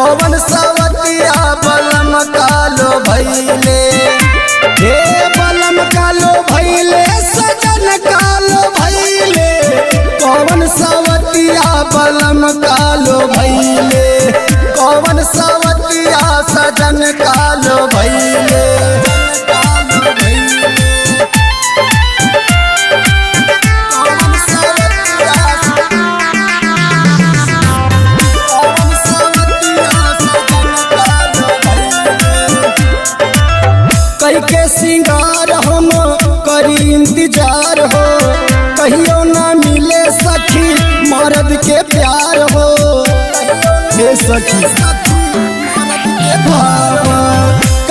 कौन सवतिया बलम कालो भैले, हे बलम कालो भैले सजन कालो भैले, कौन सवतिया बलम कालो भैले, कौन सवतिया सजन कालो भैले। कई के सिंगार हम करी इंतजार हो, कहियो ना मिले सखी मर्द के प्यार हो, हे सखी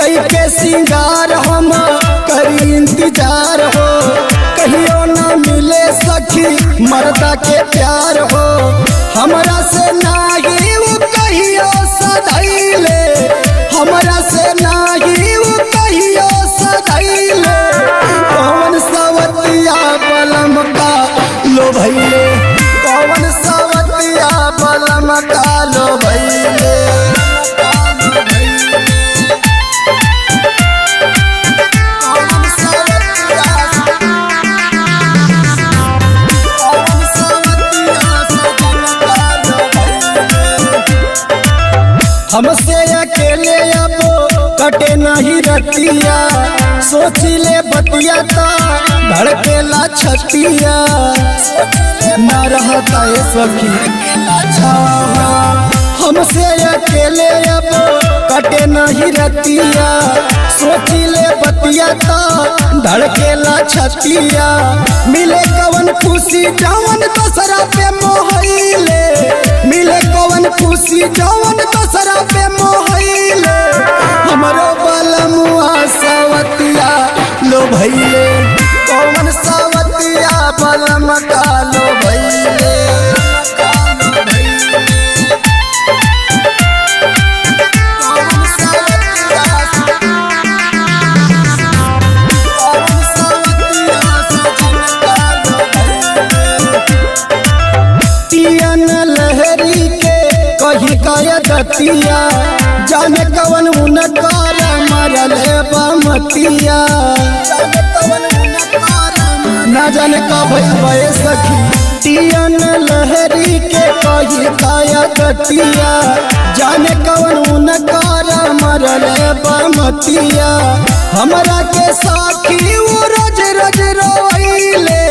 कई के सिंगार हम करी इंतजार हो, कहियो ना मिले सखी मर्दा के प्यार हो, हमरा से नाही वो कहियो सधैले, हमरा से नाही वो कहियो सधैले, कौन सवतिया बलम का लो भैले, कौन सवतिया बलम का लो भैले। हमसे अकेले अब कटे नहीं रतिया, सोचिले बतिया ता धड़केला छतिया, ना रहता है सखी हमसे अकेले अब कटे नहीं रतिया, सोचिले बतिया ता धड़केला छतिया, मिले कवन खुशी जवन दोसरा पे मोहइले, मिले कवन खुशी जवन दोसरा पे मोहइले, हमरो बलमुआ सवतिया लो भैले, कौन सवतिया बलम का लो भैले। लहरी के कही काय दतिया, जाने कवन उनकार मरले बमतिया, ना जाने कब भय सखी तियन लहरी के कही काय दतिया, जाने कवन उनकार मरले बमतिया, हमरा के साखी वो रोज रोज रोइले,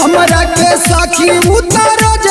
हमरा के साखी उतर रोज